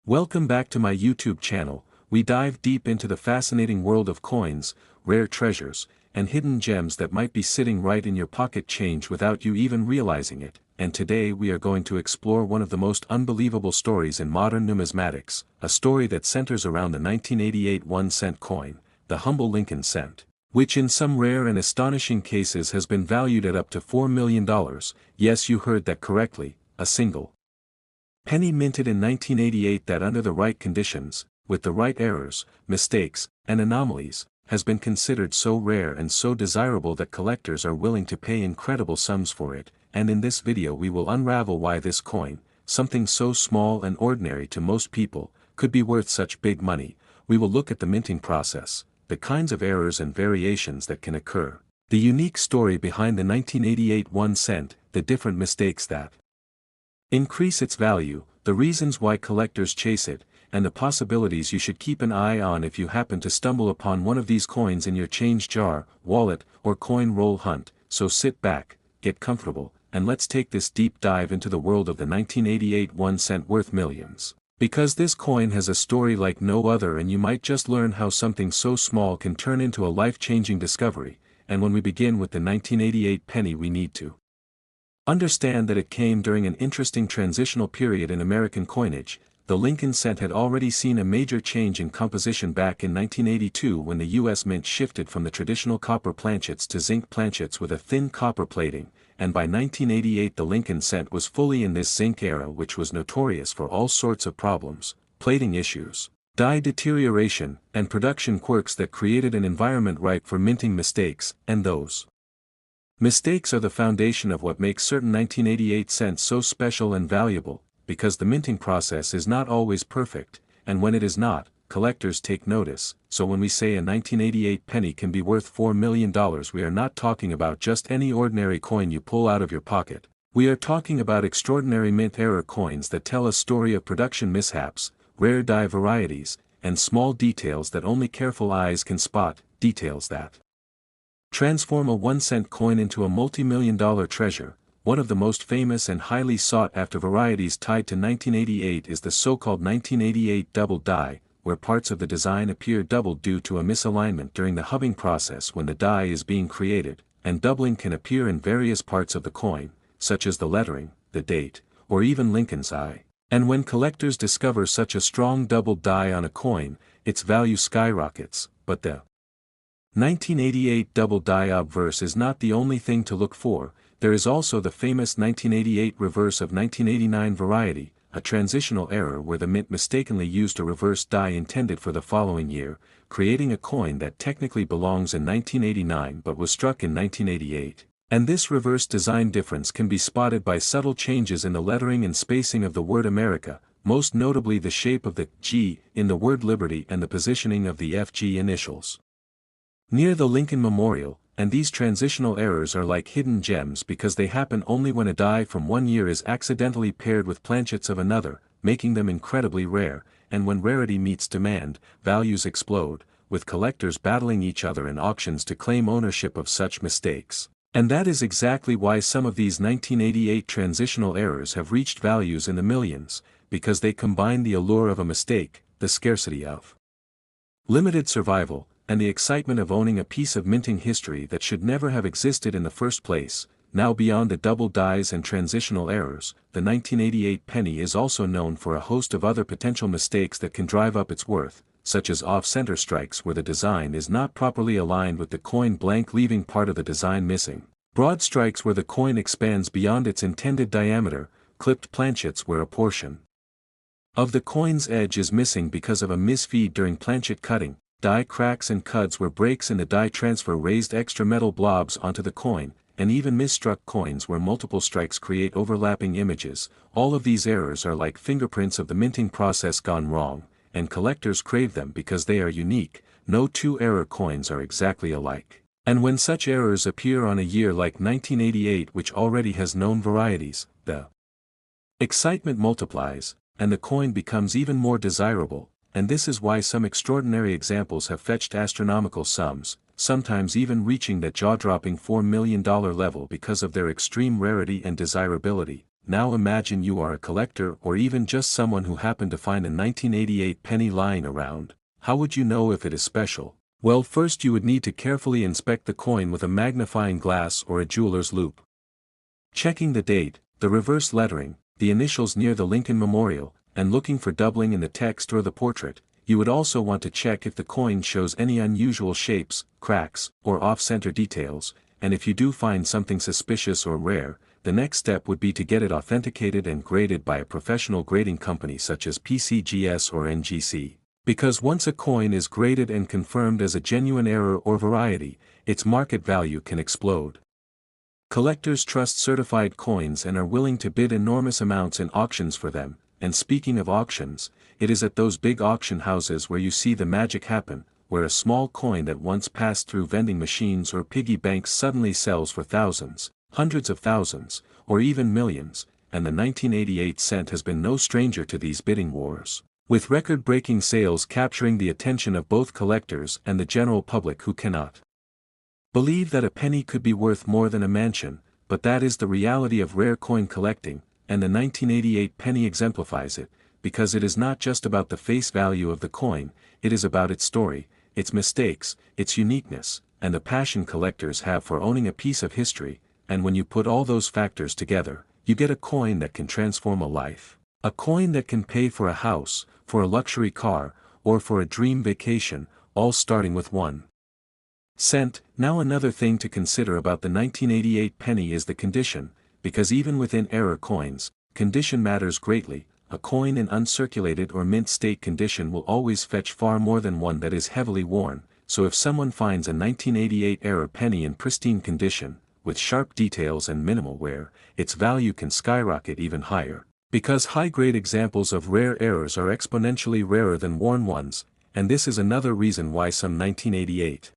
Welcome back to my YouTube channel. We dive deep into the fascinating world of coins, rare treasures, and hidden gems that might be sitting right in your pocket change without you even realizing it. And today we are going to explore one of the most unbelievable stories in modern numismatics, a story that centers around the 1988 1-cent coin, the humble Lincoln cent, which in some rare and astonishing cases has been valued at up to $4 million. Yes, you heard that correctly, a single penny minted in 1988 that under the right conditions, with the right errors, mistakes, and anomalies, has been considered so rare and so desirable that collectors are willing to pay incredible sums for it. And in this video we will unravel why this coin, something so small and ordinary to most people, could be worth such big money. We will look at the minting process, the kinds of errors and variations that can occur, the unique story behind the 1988 1 cent, the different mistakes that increase its value, the reasons why collectors chase it, and the possibilities you should keep an eye on if you happen to stumble upon one of these coins in your change jar, wallet, or coin roll hunt. So sit back, get comfortable, and let's take this deep dive into the world of the 1988 1 cent worth millions. Because this coin has a story like no other, and you might just learn how something so small can turn into a life-changing discovery. And when we begin with the 1988 penny, we need to understand that it came during an interesting transitional period in American coinage. The Lincoln cent had already seen a major change in composition back in 1982 when the U.S. Mint shifted from the traditional copper planchets to zinc planchets with a thin copper plating, and by 1988 the Lincoln cent was fully in this zinc era, which was notorious for all sorts of problems, plating issues, die deterioration, and production quirks that created an environment ripe for minting mistakes. And those mistakes are the foundation of what makes certain 1988 cents so special and valuable, because the minting process is not always perfect, and when it is not, collectors take notice. So when we say a 1988 penny can be worth $4 million, we are not talking about just any ordinary coin you pull out of your pocket. We are talking about extraordinary mint error coins that tell a story of production mishaps, rare die varieties, and small details that only careful eyes can spot, details that transform a 1 cent coin into a multi-million-dollar treasure. One of the most famous and highly sought-after varieties tied to 1988 is the so-called 1988 double die, where parts of the design appear doubled due to a misalignment during the hubbing process when the die is being created, and doubling can appear in various parts of the coin, such as the lettering, the date, or even Lincoln's eye. And when collectors discover such a strong double die on a coin, its value skyrockets. But the 1988 double die obverse is not the only thing to look for. There is also the famous 1988 reverse of 1989 variety, a transitional error where the mint mistakenly used a reverse die intended for the following year, creating a coin that technically belongs in 1989 but was struck in 1988. And this reverse design difference can be spotted by subtle changes in the lettering and spacing of the word America, most notably the shape of the G in the word Liberty and the positioning of the FG initials near the Lincoln Memorial. And these transitional errors are like hidden gems because they happen only when a die from one year is accidentally paired with planchets of another, making them incredibly rare. And when rarity meets demand, values explode, with collectors battling each other in auctions to claim ownership of such mistakes. And that is exactly why some of these 1988 transitional errors have reached values in the millions, because they combine the allure of a mistake, the scarcity of limited survival, and the excitement of owning a piece of minting history that should never have existed in the first place. Now, beyond the double dies and transitional errors, the 1988 penny is also known for a host of other potential mistakes that can drive up its worth, such as off-center strikes where the design is not properly aligned with the coin, blank leaving part of the design missing, broad strikes where the coin expands beyond its intended diameter, clipped planchets where a portion of the coin's edge is missing because of a misfeed during planchet cutting, die cracks and cuts where breaks in the die transfer raised extra metal blobs onto the coin, and even misstruck coins where multiple strikes create overlapping images. All of these errors are like fingerprints of the minting process gone wrong, and collectors crave them because they are unique. No two error coins are exactly alike. And when such errors appear on a year like 1988, which already has known varieties, the excitement multiplies, and the coin becomes even more desirable. And this is why some extraordinary examples have fetched astronomical sums, sometimes even reaching that jaw-dropping $4 million level because of their extreme rarity and desirability. Now imagine you are a collector or even just someone who happened to find a 1988 penny lying around. How would you know if it is special? Well, first you would need to carefully inspect the coin with a magnifying glass or a jeweler's loupe. Checking the date, the reverse lettering, the initials near the Lincoln Memorial, and looking for doubling in the text or the portrait. You would also want to check if the coin shows any unusual shapes, cracks, or off-center details, and if you do find something suspicious or rare, the next step would be to get it authenticated and graded by a professional grading company such as PCGS or NGC. Because once a coin is graded and confirmed as a genuine error or variety, its market value can explode. Collectors trust certified coins and are willing to bid enormous amounts in auctions for them, and speaking of auctions, it is at those big auction houses where you see the magic happen, where a small coin that once passed through vending machines or piggy banks suddenly sells for thousands, hundreds of thousands, or even millions, and the 1988 cent has been no stranger to these bidding wars, with record-breaking sales capturing the attention of both collectors and the general public who cannot believe that a penny could be worth more than a mansion, but that is the reality of rare coin collecting, and the 1988 penny exemplifies it, because it is not just about the face value of the coin, it is about its story, its mistakes, its uniqueness, and the passion collectors have for owning a piece of history, and when you put all those factors together, you get a coin that can transform a life. A coin that can pay for a house, for a luxury car, or for a dream vacation, all starting with 1 cent. Now another thing to consider about the 1988 penny is the condition, because even within error coins, condition matters greatly. A coin in uncirculated or mint state condition will always fetch far more than one that is heavily worn, so if someone finds a 1988 error penny in pristine condition, with sharp details and minimal wear, its value can skyrocket even higher. Because high-grade examples of rare errors are exponentially rarer than worn ones, and this is another reason why some 1988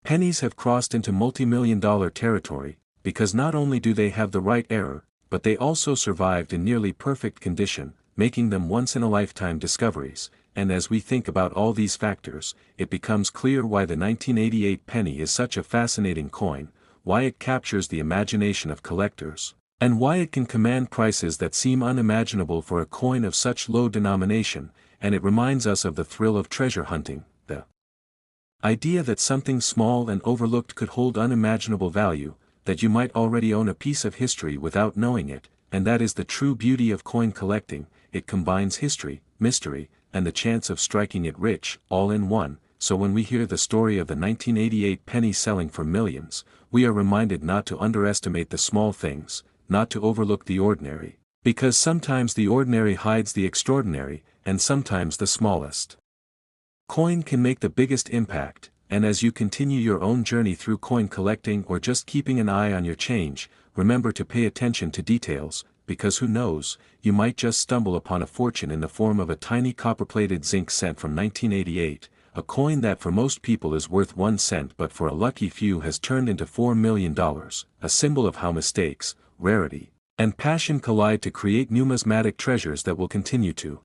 pennies have crossed into multi-million-dollar territory, because not only do they have the right error, but they also survived in nearly perfect condition, making them once-in-a-lifetime discoveries, and as we think about all these factors, it becomes clear why the 1988 penny is such a fascinating coin, why it captures the imagination of collectors, and why it can command prices that seem unimaginable for a coin of such low denomination, and it reminds us of the thrill of treasure hunting, the idea that something small and overlooked could hold unimaginable value, that you might already own a piece of history without knowing it, and that is the true beauty of coin collecting. It combines history, mystery, and the chance of striking it rich, all in one. So when we hear the story of the 1988 penny selling for millions, we are reminded not to underestimate the small things, not to overlook the ordinary, because sometimes the ordinary hides the extraordinary, and sometimes the smallest coin can make the biggest impact. And as you continue your own journey through coin collecting or just keeping an eye on your change, remember to pay attention to details, because who knows, you might just stumble upon a fortune in the form of a tiny copper-plated zinc cent from 1988, a coin that for most people is worth 1 cent but for a lucky few has turned into $4 million, a symbol of how mistakes, rarity, and passion collide to create numismatic treasures that will continue to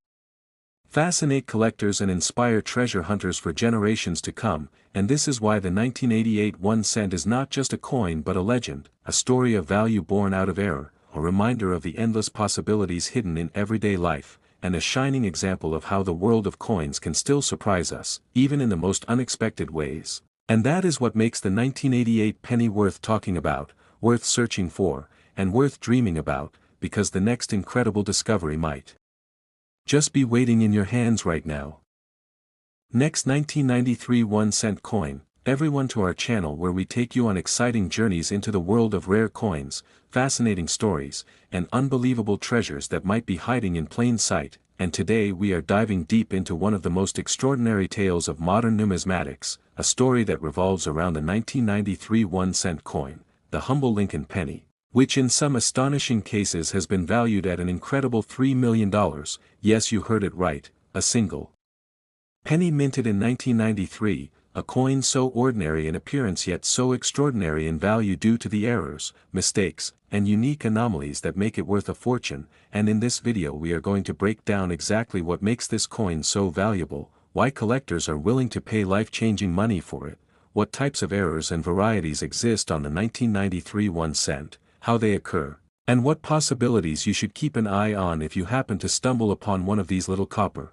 fascinate collectors and inspire treasure hunters for generations to come. And this is why the 1988 1 cent is not just a coin but a legend, a story of value born out of error, a reminder of the endless possibilities hidden in everyday life, and a shining example of how the world of coins can still surprise us, even in the most unexpected ways. And that is what makes the 1988 penny worth talking about, worth searching for, and worth dreaming about, because the next incredible discovery might just be waiting in your hands right now. Next, 1993 1 cent coin. Everyone to our channel where we take you on exciting journeys into the world of rare coins, fascinating stories, and unbelievable treasures that might be hiding in plain sight. And today we are diving deep into one of the most extraordinary tales of modern numismatics, a story that revolves around the 1993 1 cent coin, the humble Lincoln penny, which in some astonishing cases has been valued at an incredible $3 million. Yes, you heard it right, a single penny minted in 1993, a coin so ordinary in appearance yet so extraordinary in value due to the errors, mistakes, and unique anomalies that make it worth a fortune. And in this video we are going to break down exactly what makes this coin so valuable, why collectors are willing to pay life-changing money for it, what types of errors and varieties exist on the 1993 1 cent, how they occur, And what possibilities you should keep an eye on if you happen to stumble upon one of these little copper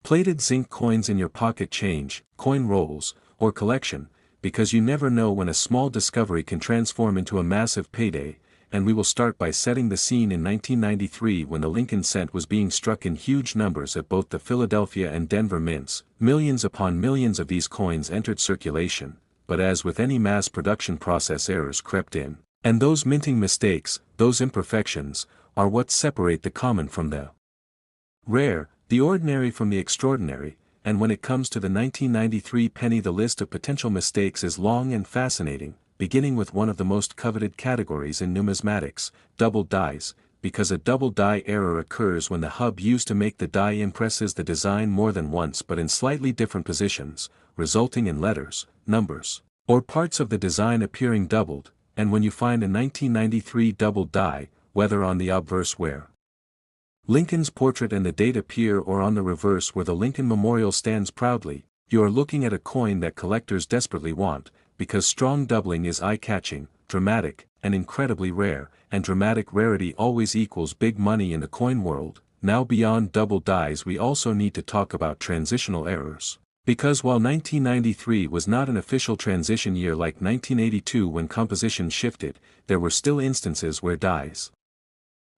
plated zinc coins in your pocket change, coin rolls, or collection, because you never know when a small discovery can transform into a massive payday. And we will start by setting the scene in 1993 when the Lincoln cent was being struck in huge numbers at both the Philadelphia and Denver mints. Millions upon millions of these coins entered circulation, but as with any mass production process, errors crept in. And those minting mistakes, those imperfections, are what separate the common from the rare, the ordinary from the extraordinary. And when it comes to the 1993 penny, the list of potential mistakes is long and fascinating, beginning with one of the most coveted categories in numismatics, double dies, because a double die error occurs when the hub used to make the die impresses the design more than once but in slightly different positions, resulting in letters, numbers, or parts of the design appearing doubled. And when you find a 1993 double die, whether on the obverse where Lincoln's portrait and the date appear or on the reverse where the Lincoln Memorial stands proudly, you are looking at a coin that collectors desperately want, because strong doubling is eye-catching, dramatic, and incredibly rare, and dramatic rarity always equals big money in the coin world. Now beyond double dies, we also need to talk about transitional errors. Because while 1993 was not an official transition year like 1982 when composition shifted, there were still instances where dies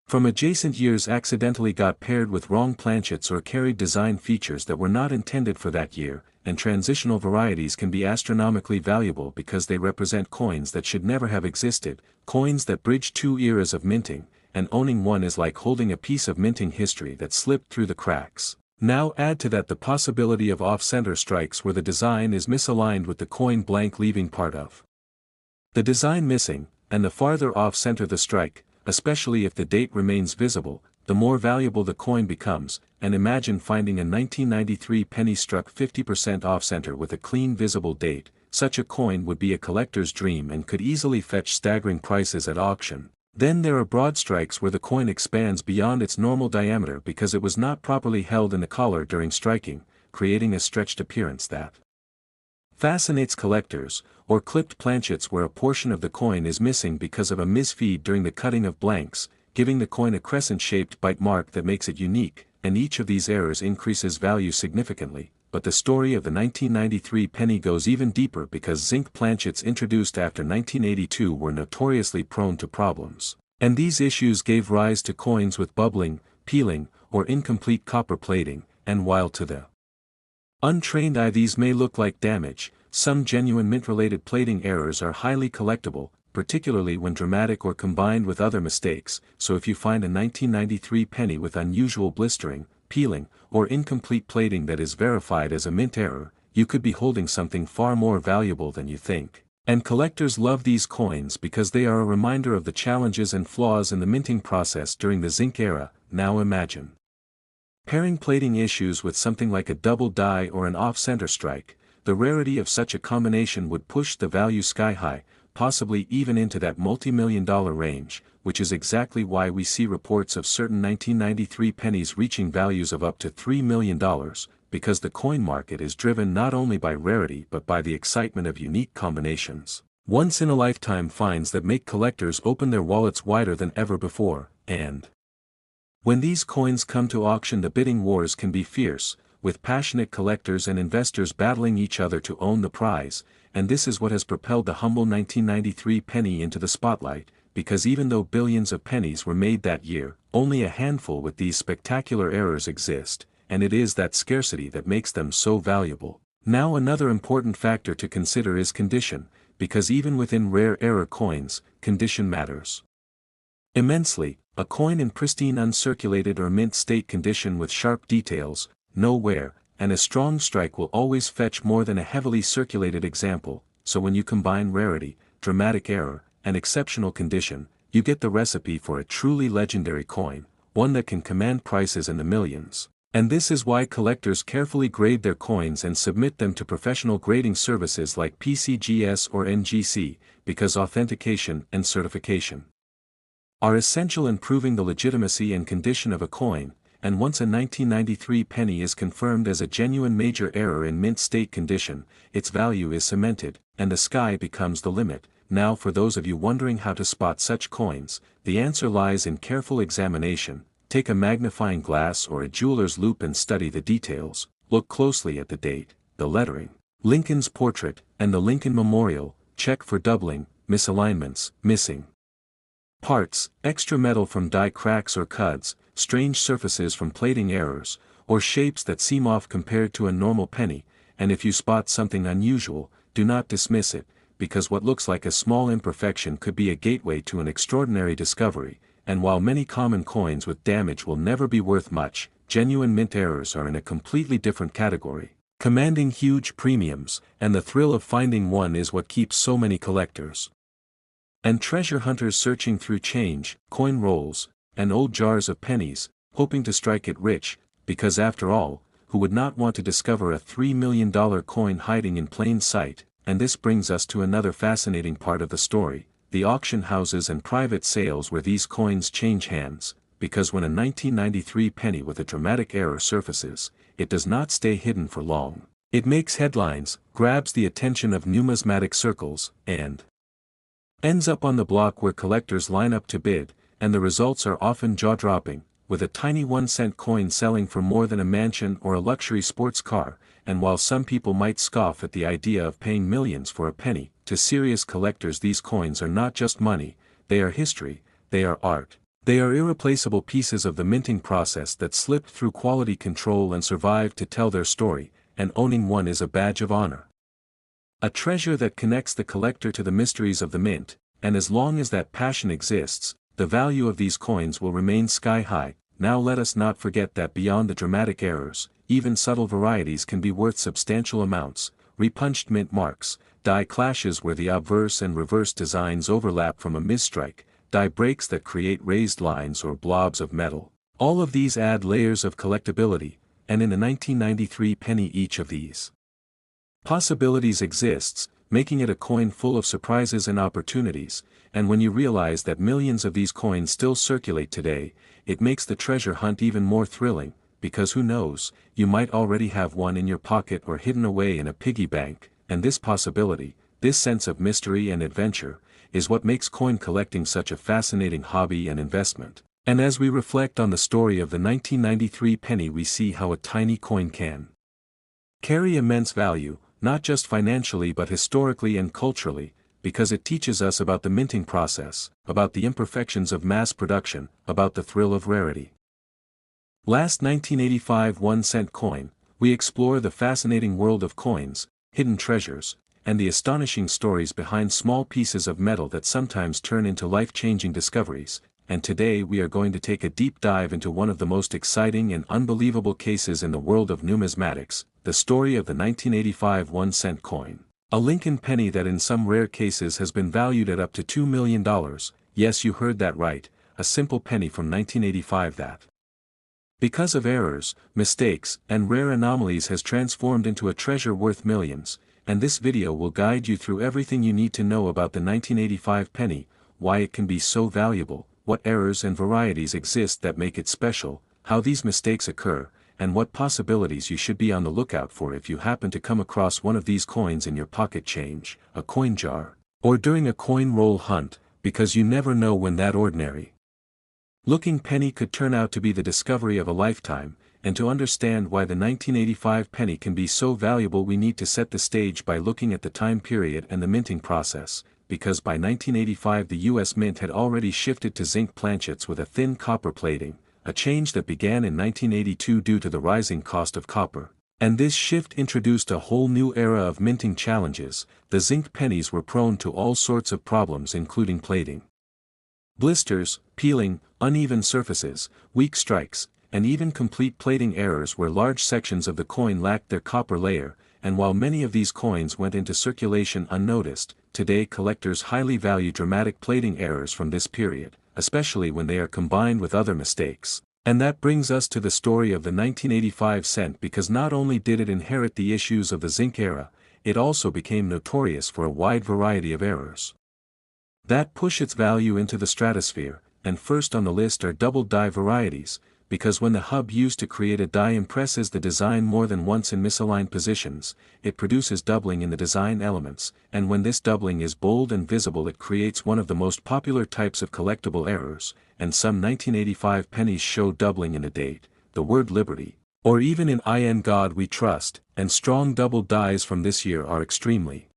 from adjacent years accidentally got paired with wrong planchets or carried design features that were not intended for that year, and transitional varieties can be astronomically valuable because they represent coins that should never have existed, coins that bridge two eras of minting, and owning one is like holding a piece of minting history that slipped through the cracks. Now add to that the possibility of off-center strikes where the design is misaligned with the coin blank, leaving part of the design missing, and the farther off-center the strike, especially if the date remains visible, the more valuable the coin becomes. And imagine finding a 1993 penny struck 50% off-center with a clean visible date. Such a coin would be a collector's dream and could easily fetch staggering prices at auction. Then there are broad strikes where the coin expands beyond its normal diameter because it was not properly held in the collar during striking, creating a stretched appearance that fascinates collectors, or clipped planchets where a portion of the coin is missing because of a misfeed during the cutting of blanks, giving the coin a crescent-shaped bite mark that makes it unique, and each of these errors increases value significantly. But the story of the 1993 penny goes even deeper because zinc planchets introduced after 1982 were notoriously prone to problems. And these issues gave rise to coins with bubbling, peeling, or incomplete copper plating, and while to the untrained eye these may look like damage, some genuine mint-related plating errors are highly collectible, particularly when dramatic or combined with other mistakes. So if you find a 1993 penny with unusual blistering, peeling, or incomplete plating that is verified as a mint error, you could be holding something far more valuable than you think. And collectors love these coins because they are a reminder of the challenges and flaws in the minting process during the zinc era. Now imagine pairing plating issues with something like a double die or an off-center strike. The rarity of such a combination would push the value sky high, possibly even into that multi-million-dollar range, which is exactly why we see reports of certain 1993 pennies reaching values of up to $3 million, because the coin market is driven not only by rarity but by the excitement of unique combinations, once-in-a-lifetime finds that make collectors open their wallets wider than ever before. And when these coins come to auction, the bidding wars can be fierce, with passionate collectors and investors battling each other to own the prize. And this is what has propelled the humble 1993 penny into the spotlight, because even though billions of pennies were made that year, only a handful with these spectacular errors exist, and it is that scarcity that makes them so valuable. Now another important factor to consider is condition, because even within rare error coins, condition matters immensely. A coin in pristine uncirculated or mint state condition with sharp details, no wear, and a strong strike will always fetch more than a heavily circulated example. So when you combine rarity, dramatic error, and exceptional condition, you get the recipe for a truly legendary coin, one that can command prices in the millions. And this is why collectors carefully grade their coins and submit them to professional grading services like PCGS or NGC, because authentication and certification are essential in proving the legitimacy and condition of a coin. And once a 1993 penny is confirmed as a genuine major error in mint state condition, its value is cemented, and the sky becomes the limit, Now for those of you wondering how to spot such coins, the answer lies in careful examination. Take a magnifying glass or a jeweler's loupe and study the details. Look closely at the date, the lettering, Lincoln's portrait, and the Lincoln Memorial. Check for doubling, misalignments, missing parts, extra metal from die cracks or cuts, strange surfaces from plating errors, or shapes that seem off compared to a normal penny. And if you spot something unusual, do not dismiss it, because what looks like a small imperfection could be a gateway to an extraordinary discovery. And while many common coins with damage will never be worth much, genuine mint errors are in a completely different category, commanding huge premiums, and the thrill of finding one is what keeps so many collectors and treasure hunters searching through change, coin rolls, and old jars of pennies, hoping to strike it rich, because after all, who would not want to discover a $3 million coin hiding in plain sight? And this brings us to another fascinating part of the story, the auction houses and private sales where these coins change hands, because when a 1993 penny with a dramatic error surfaces, it does not stay hidden for long. It makes headlines, grabs the attention of numismatic circles, and ends up on the block where collectors line up to bid, and the results are often jaw-dropping, with a tiny 1-cent coin selling for more than a mansion or a luxury sports car. And while some people might scoff at the idea of paying millions for a penny, to serious collectors these coins are not just money, they are history, they are art. They are irreplaceable pieces of the minting process that slipped through quality control and survived to tell their story, and owning one is a badge of honor. A treasure that connects the collector to the mysteries of the mint, and as long as that passion exists, the value of these coins will remain sky-high. Now let us not forget that beyond the dramatic errors, even subtle varieties can be worth substantial amounts. Repunched mint marks, die clashes where the obverse and reverse designs overlap from a misstrike, die breaks that create raised lines or blobs of metal. All of these add layers of collectability, and in a 1993 penny each of these possibilities exists, making it a coin full of surprises and opportunities. And when you realize that millions of these coins still circulate today, it makes the treasure hunt even more thrilling, because who knows, you might already have one in your pocket or hidden away in a piggy bank. And this possibility, this sense of mystery and adventure, is what makes coin collecting such a fascinating hobby and investment. And as we reflect on the story of the 1993 penny, we see how a tiny coin can carry immense value, not just financially but historically and culturally, because it teaches us about the minting process, about the imperfections of mass production, about the thrill of rarity. Last 1985 1-cent coin, we explore the fascinating world of coins, hidden treasures, and the astonishing stories behind small pieces of metal that sometimes turn into life-changing discoveries. And today we are going to take a deep dive into one of the most exciting and unbelievable cases in the world of numismatics, the story of the 1985 1-cent coin. A Lincoln penny that in some rare cases has been valued at up to $2 million, yes you heard that right, a simple penny from 1985 that, because of errors, mistakes, and rare anomalies has transformed into a treasure worth millions. And this video will guide you through everything you need to know about the 1985 penny, why it can be so valuable, what errors and varieties exist that make it special, how these mistakes occur, and what possibilities you should be on the lookout for if you happen to come across one of these coins in your pocket change, a coin jar, or during a coin roll hunt, because you never know when that ordinary looking penny could turn out to be the discovery of a lifetime. And to understand why the 1985 penny can be so valuable, we need to set the stage by looking at the time period and the minting process, because by 1985 the US Mint had already shifted to zinc planchets with a thin copper plating, a change that began in 1982 due to the rising cost of copper. And this shift introduced a whole new era of minting challenges. The zinc pennies were prone to all sorts of problems including plating, blisters, peeling, uneven surfaces, weak strikes, and even complete plating errors where large sections of the coin lacked their copper layer. And while many of these coins went into circulation unnoticed, today collectors highly value dramatic plating errors from this period, especially when they are combined with other mistakes. And that brings us to the story of the 1985 cent, because not only did it inherit the issues of the zinc era, it also became notorious for a wide variety of errors that push its value into the stratosphere. And first on the list are double die varieties, because when the hub used to create a die impresses the design more than once in misaligned positions, it produces doubling in the design elements, and when this doubling is bold and visible it creates one of the most popular types of collectible errors, and some 1985 pennies show doubling in a date, the word liberty, or even in God We Trust, and strong double dies from this year are extremely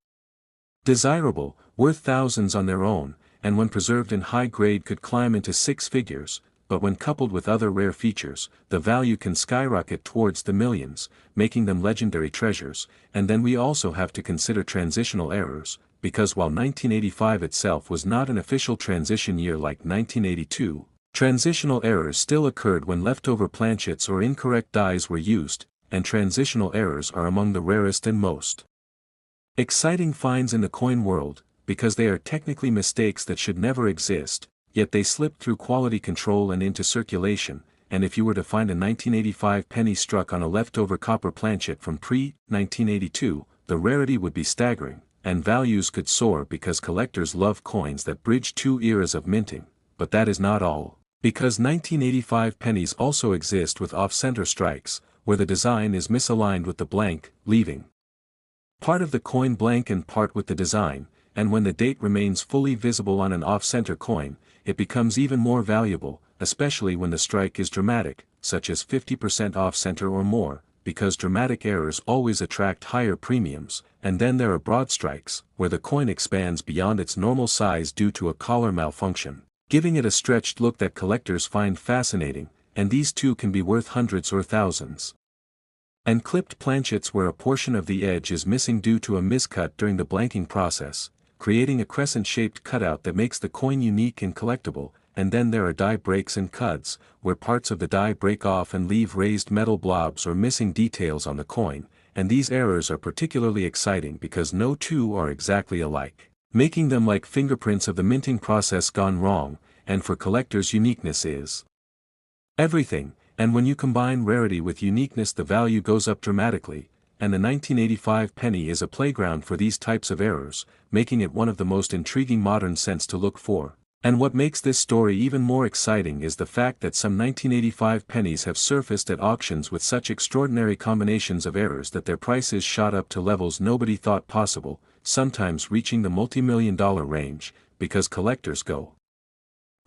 desirable, worth thousands on their own, and when preserved in high grade could climb into six figures, but when coupled with other rare features, the value can skyrocket towards the millions, making them legendary treasures. And then we also have to consider transitional errors, because while 1985 itself was not an official transition year like 1982, transitional errors still occurred when leftover planchets or incorrect dies were used, and transitional errors are among the rarest and most exciting finds in the coin world, because they are technically mistakes that should never exist, yet they slip through quality control and into circulation, and if you were to find a 1985 penny struck on a leftover copper planchet from pre-1982, the rarity would be staggering, and values could soar because collectors love coins that bridge two eras of minting. But that is not all, because 1985 pennies also exist with off-center strikes, where the design is misaligned with the blank, leaving part of the coin blank and part with the design, and when the date remains fully visible on an off-center coin, it becomes even more valuable, especially when the strike is dramatic, such as 50% off-center or more, because dramatic errors always attract higher premiums. And then there are broad strikes, where the coin expands beyond its normal size due to a collar malfunction, giving it a stretched look that collectors find fascinating, and these too can be worth hundreds or thousands. And clipped planchets where a portion of the edge is missing due to a miscut during the blanking process, creating a crescent-shaped cutout that makes the coin unique and collectible. And then there are die breaks and cuts, where parts of the die break off and leave raised metal blobs or missing details on the coin, and these errors are particularly exciting because no two are exactly alike, making them like fingerprints of the minting process gone wrong, and for collectors uniqueness is everything. And when you combine rarity with uniqueness the value goes up dramatically, and the 1985 penny is a playground for these types of errors, making it one of the most intriguing modern cents to look for. And what makes this story even more exciting is the fact that some 1985 pennies have surfaced at auctions with such extraordinary combinations of errors that their prices shot up to levels nobody thought possible, sometimes reaching the multi-million-dollar range, because collectors go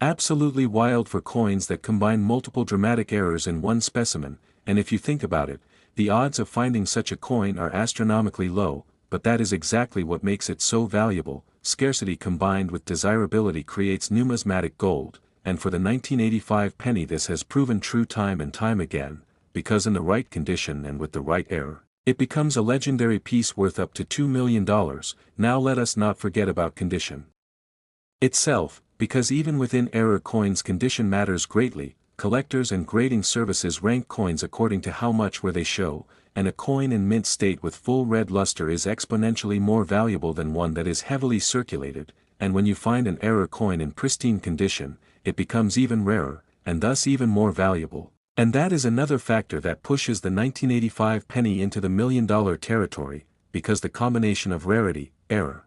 absolutely wild for coins that combine multiple dramatic errors in one specimen. And if you think about it, the odds of finding such a coin are astronomically low, but that is exactly what makes it so valuable. Scarcity combined with desirability creates numismatic gold, and for the 1985 penny this has proven true time and time again, because in the right condition and with the right error, it becomes a legendary piece worth up to $2 million. Now let us not forget about condition itself, because even within error coins condition matters greatly. Collectors and grading services rank coins according to how much wear they show, and a coin in mint state with full red luster is exponentially more valuable than one that is heavily circulated, and when you find an error coin in pristine condition, it becomes even rarer, and thus even more valuable. And that is another factor that pushes the 1985 penny into the million-dollar territory, because the combination of rarity, error,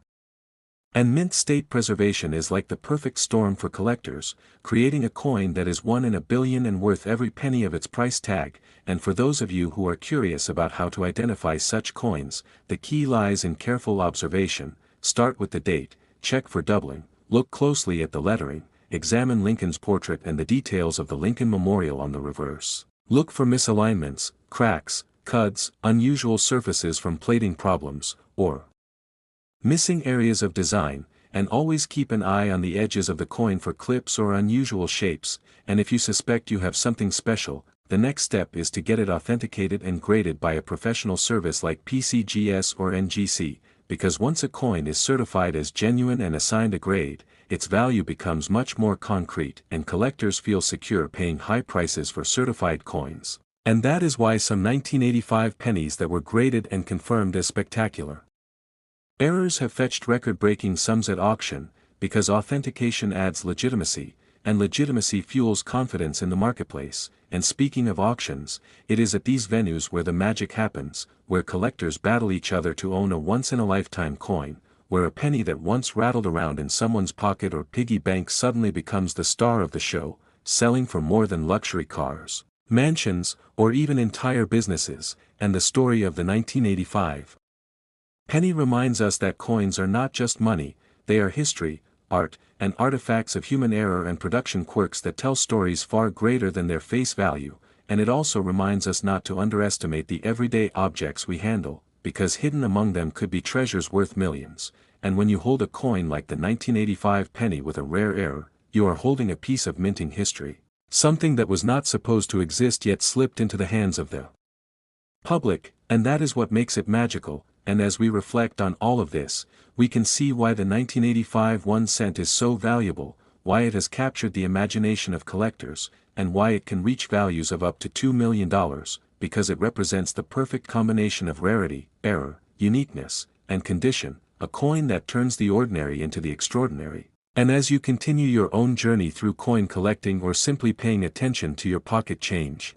and mint state preservation is like the perfect storm for collectors, creating a coin that is 1 in a billion and worth every penny of its price tag. And for those of you who are curious about how to identify such coins, the key lies in careful observation. Start with the date, check for doubling, look closely at the lettering, examine Lincoln's portrait and the details of the Lincoln Memorial on the reverse. Look for misalignments, cracks, cuts, unusual surfaces from plating problems, or missing areas of design, and always keep an eye on the edges of the coin for clips or unusual shapes. And if you suspect you have something special, the next step is to get it authenticated and graded by a professional service like PCGS or NGC, because once a coin is certified as genuine and assigned a grade, its value becomes much more concrete and collectors feel secure paying high prices for certified coins. And that is why some 1985 pennies that were graded and confirmed as spectacular errors have fetched record-breaking sums at auction, because authentication adds legitimacy, and legitimacy fuels confidence in the marketplace. And speaking of auctions, it is at these venues where the magic happens, where collectors battle each other to own a once-in-a-lifetime coin, where a penny that once rattled around in someone's pocket or piggy bank suddenly becomes the star of the show, selling for more than luxury cars. mansions, or even entire businesses, and the story of the 1985 penny reminds us that coins are not just money, they are history, art, and artifacts of human error and production quirks that tell stories far greater than their face value, and it also reminds us not to underestimate the everyday objects we handle, because hidden among them could be treasures worth millions, and when you hold a coin like the 1985 penny with a rare error, you are holding a piece of minting history. Something that was not supposed to exist yet slipped into the hands of the public, and that is what makes it magical, and as we reflect on all of this, we can see why the 1985 1 cent is so valuable, why it has captured the imagination of collectors, and why it can reach values of up to $2 million, because it represents the perfect combination of rarity, error, uniqueness, and condition, a coin that turns the ordinary into the extraordinary. And as you continue your own journey through coin collecting or simply paying attention to your pocket change,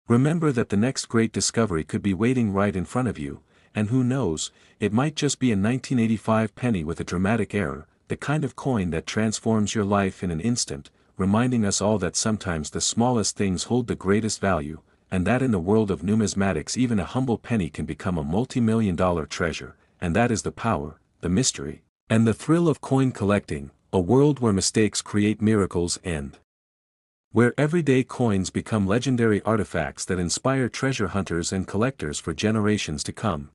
remember that the next great discovery could be waiting right in front of you, and who knows, it might just be a 1985 penny with a dramatic error, the kind of coin that transforms your life in an instant, reminding us all that sometimes the smallest things hold the greatest value, and that in the world of numismatics even a humble penny can become a multi-million-dollar treasure, and that is the power, the mystery, and the thrill of coin collecting, a world where mistakes create miracles and where everyday coins become legendary artifacts that inspire treasure hunters and collectors for generations to come.